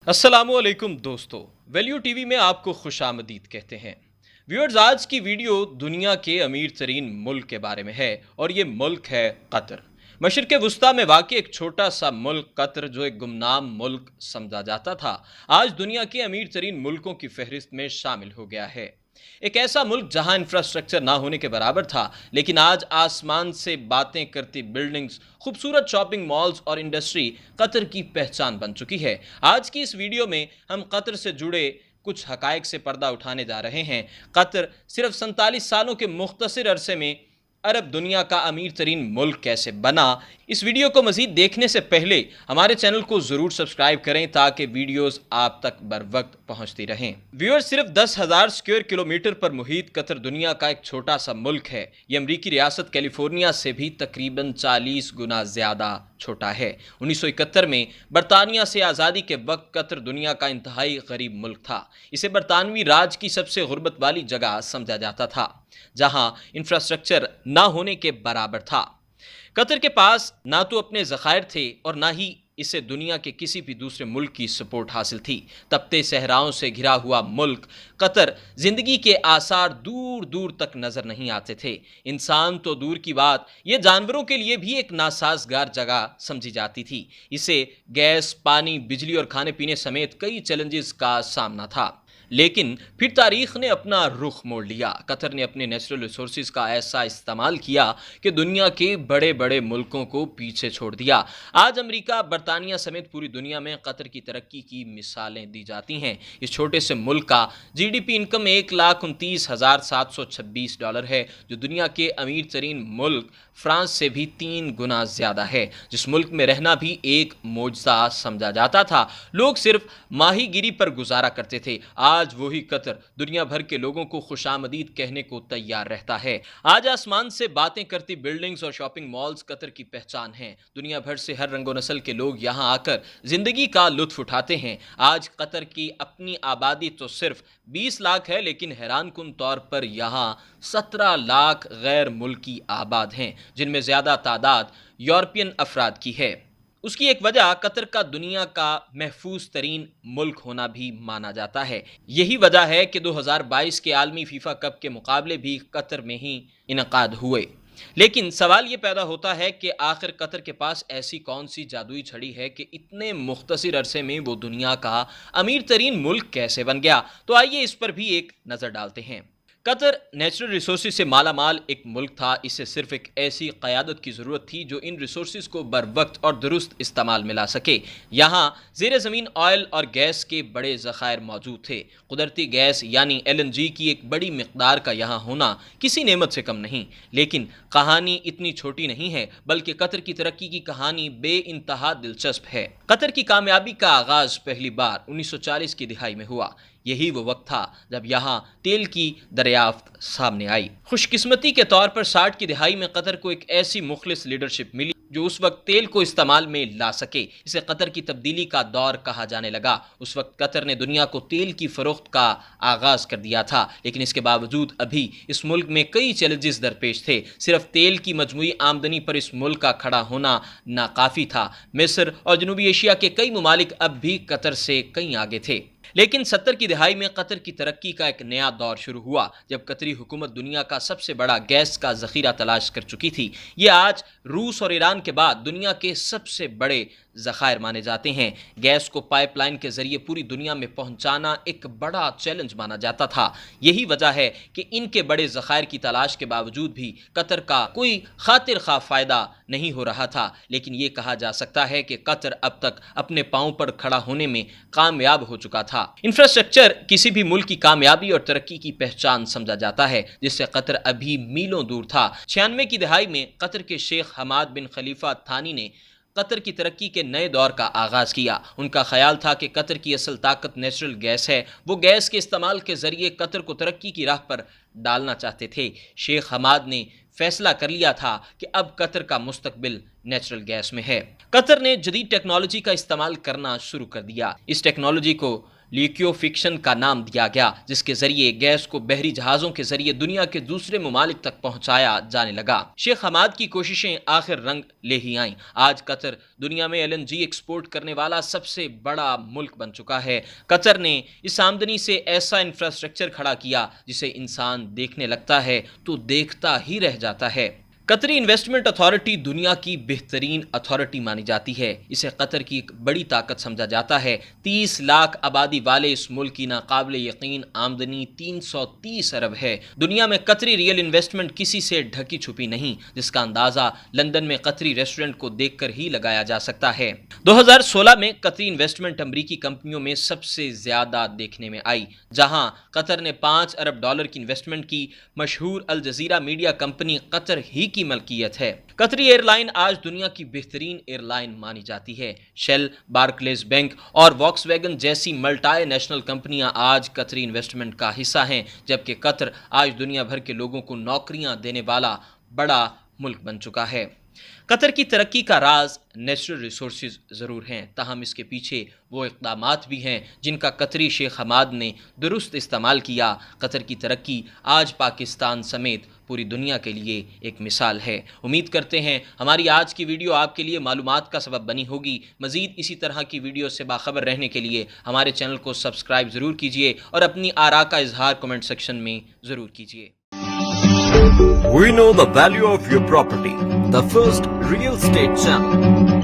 अस्सलामुअलैकुम दोस्तों, value TV में आपको खुश आमदीद कहते हैं। व्यूअर्स, आज की वीडियो दुनिया के अमीर तरीन मुल्क के बारे में है और ये मुल्क है कतर। मशरिक़ वुस्ता में वाक़ एक छोटा सा मुल्क कतर, जो एक गुमनाम मुल्क समझा जाता था, आज दुनिया के अमीर तरीन मुल्कों की फहरिस्त में शामिल हो गया है। एक ऐसा मुल्क जहां इंफ्रास्ट्रक्चर ना होने के बराबर था, लेकिन आज आसमान से बातें करती बिल्डिंग्स, खूबसूरत शॉपिंग मॉल्स और इंडस्ट्री कतर की पहचान बन चुकी है। आज की इस वीडियो में हम कतर से जुड़े कुछ हकायक से पर्दा उठाने जा रहे हैं। कतर सिर्फ 47 सालों के मुख्तसर अरसे में अरब दुनिया का अमीर तरीन मुल्क कैसे बना। इस वीडियो को मजीद देखने से पहले हमारे चैनल को ज़रूर सब्सक्राइब करें ताकि वीडियोस आप तक बर वक्त पहुंचती रहें। व्यूअर्स, सिर्फ 10,000 स्क्वायर किलोमीटर पर मुहित कतर दुनिया का एक छोटा सा मुल्क है। ये अमरीकी रियासत कैलिफोर्निया से भी तकरीबन 40 गुना ज़्यादा छोटा है। 1971 में बरतानिया से आज़ादी के वक्त कतर दुनिया का इंतहाई गरीब मुल्क था। इसे बरतानवी राज की सबसे गुर्बत वाली जगह समझा जाता था, जहां इंफ्रास्ट्रक्चर ना होने के बराबर था। कतर के पास ना तो अपने ज़खायर थे और ना ही इसे दुनिया के किसी भी दूसरे मुल्क की सपोर्ट हासिल थी। तपते सहराओं से घिरा हुआ मुल्क कतर, जिंदगी के आसार दूर दूर तक नजर नहीं आते थे। इंसान तो दूर की बात, ये जानवरों के लिए भी एक नासाजगार जगह समझी जाती थी। इसे गैस, पानी, बिजली और खाने पीने समेत कई चैलेंजेस का सामना था। लेकिन फिर तारीख ने अपना रुख मोड़ लिया। कतर ने अपने नेचुरल रिसोर्सेज का ऐसा इस्तेमाल किया कि दुनिया के बड़े बड़े मुल्कों को पीछे छोड़ दिया। आज अमेरिका, बरतानिया समेत पूरी दुनिया में कतर की तरक्की की मिसालें दी जाती हैं। इस छोटे से मुल्क का जीडीपी इनकम $1,29,726 है, जो दुनिया के अमीर तरीन मुल्क फ्रांस से भी 3 गुना ज़्यादा है, जिस मुल्क में रहना भी एक मोजज़ा समझा जाता था। लोग सिर्फ माहीगिरी पर गुजारा करते थे। आज वही कतर दुनिया भर के लोगों को खुशामदीद कहने को तैयार रहता है। आज आसमान से बातें करती बिल्डिंग्स और शॉपिंग मॉल्स कतर की पहचान हैं। दुनिया भर से हर रंगो नस्ल के लोग यहाँ आकर जिंदगी का लुत्फ उठाते हैं। आज कतर की अपनी आबादी तो सिर्फ 20 लाख है, लेकिन हैरानकुन तौर पर यहाँ 17 लाख गैर मुल्की आबाद हैं, जिनमें ज़्यादा तादाद यूरोपियन अफराद की है। उसकी एक वजह कतर का दुनिया का महफूज तरीन मुल्क होना भी माना जाता है। यही वजह है कि 2022 के आलमी फीफा कप के मुकाबले भी कतर में ही इनकाद हुए। लेकिन सवाल ये पैदा होता है कि आखिर कतर के पास ऐसी कौन सी जादुई छड़ी है कि इतने मुख्तसर अरसे में वो दुनिया का अमीर तरीन मुल्क कैसे बन गया। तो आइए इस पर भी एक नज़र डालते हैं। कतर नेचुरल रिसोर्सेज से माला माल एक मुल्क था। इसे सिर्फ एक ऐसी क़यादत की ज़रूरत थी जो इन रिसोर्सेज को बर वक्त और दुरुस्त इस्तेमाल में ला सके। यहाँ ज़ेर ज़मीन ऑयल और गैस के बड़े ज़खायर मौजूद थे। कुदरती गैस यानी LNG की एक बड़ी मिकदार का यहाँ होना किसी नेमत से कम नहीं। लेकिन कहानी इतनी छोटी नहीं है, बल्कि कतर की तरक्की की कहानी बेइंतहा दिलचस्प है। कतर की कामयाबी का आगाज़ पहली बार 1940 की दिहाई में हुआ। यही वो वक्त था जब यहाँ तेल की दरियाफ्त सामने आई। खुशकिस्मती के तौर पर 60 की दिहाई में कतर को एक ऐसी मुखलिस लीडरशिप मिली जो उस वक्त तेल को इस्तेमाल में ला सके। इसे कतर की तब्दीली का दौर कहा जाने लगा। उस वक्त कतर ने दुनिया को तेल की फरोख्त का आगाज़ कर दिया था, लेकिन इसके बावजूद अभी इस मुल्क में कई चैलेंजेस दरपेश थे। सिर्फ तेल की मजमूई आमदनी पर इस मुल्क का खड़ा होना नाकाफ़ी था। मिस्र और जनूबी एशिया के कई ममालिक अब भी कतर से कहीं आगे थे। लेकिन 70 की दिहाई में कतर की तरक्की का एक नया दौर शुरू हुआ, जब कतरी हुकूमत दुनिया का सबसे बड़ा गैस का ज़ख़ीरा तलाश कर चुकी थी। ये आज रूस और ईरान के बाद दुनिया के सबसे बड़े ज़खायर माने जाते हैं। गैस को पाइपलाइन के ज़रिए पूरी दुनिया में पहुंचाना एक बड़ा चैलेंज माना जाता था। यही वजह है कि इनके बड़े ज़खायर की तलाश के बावजूद भी कतर का कोई खातिर खा फ़ायदा नहीं हो रहा था। लेकिन ये कहा जा सकता है कि कतर अब तक अपने पाँव पर खड़ा होने में कामयाब हो चुका था। इंफ्रास्ट्रक्चर किसी भी मुल्क की कामयाबी और तरक्की की पहचान समझा जाता है, जिससे कतर अभी मीलों दूर था। 96 की दिहाई में कतर के शेख हमाद बिन खलीफा थानी ने कतर की तरक्की के नए दौर का आगाज़ किया। उनका ख्याल था कि कतर की असल ताकत नेचुरल गैस है। वो गैस के इस्तेमाल के ज़रिए कतर को तरक्की की राह पर डालना चाहते थे। शेख हमाद ने فیصلہ کر لیا تھا کہ اب قطر کا مستقبل نیچرل گیس میں ہے۔ قطر نے جدید ٹیکنالوجی کا استعمال کرنا شروع کر دیا۔ اس ٹیکنالوجی کو لیکوفیکشن کا نام دیا گیا، جس کے ذریعے گیس کو بحری جہازوں کے ذریعے دنیا کے دوسرے ممالک تک پہنچایا جانے لگا۔ شیخ حماد کی کوششیں آخر رنگ لے ہی آئیں۔ آج قطر دنیا میں LNG ایکسپورٹ کرنے والا سب سے بڑا ملک بن چکا ہے۔ قطر نے اس آمدنی سے ایسا انفراسٹرکچر کھڑا کیا جسے انسان دیکھنے لگتا ہے تو دیکھتا ہی رہ جاتا ہے۔ قطری انویسٹمنٹ اتھارٹی دنیا کی بہترین اتھارٹی مانی جاتی ہے۔ اسے قطر کی ایک بڑی طاقت سمجھا جاتا ہے۔ 30 لاکھ آبادی والے اس ملک کی ناقابل یقین آمدنی 330 ارب ہے۔ دنیا میں قطری ریئل انویسٹمنٹ کسی سے ڈھکی چھپی نہیں، جس کا اندازہ لندن میں قطری ریسٹورنٹ کو دیکھ کر ہی لگایا جا سکتا ہے۔ 2016 میں قطری انویسٹمنٹ امریکی کمپنیوں میں سب سے زیادہ دیکھنے میں آئی، جہاں قطر نے 5 ارب ڈالر کی انویسٹمنٹ کی۔ مشہور الجزیرہ میڈیا کمپنی قطر ہی کی ملکیت ہے۔ قطری ایئر لائن آج دنیا کی بہترین ایئر لائن مانی جاتی ہے۔ شیل، بارکلیز بینک اور واکس ویگن جیسی ملٹی نیشنل کمپنیاں آج قطری انویسٹمنٹ کا حصہ ہیں، جبکہ قطر آج دنیا بھر کے لوگوں کو نوکریاں دینے والا بڑا ملک بن چکا ہے۔ قطر کی ترقی کا راز نیچرل ریسورسز ضرور ہیں، تاہم اس کے پیچھے وہ اقدامات بھی ہیں جن کا قطری شیخ حماد نے درست استعمال کیا۔ قطر کی ترقی آج پاکستان سمیت پوری دنیا کے لیے ایک مثال ہے۔ امید کرتے ہیں ہماری آج کی ویڈیو آپ کے لیے معلومات کا سبب بنی ہوگی۔ مزید اسی طرح کی ویڈیو سے باخبر رہنے کے لیے ہمارے چینل کو سبسکرائب ضرور کیجیے اور اپنی آراء کا اظہار کمنٹ سیکشن میں ضرور کیجیے۔ We know the value of your property. The first real estate channel.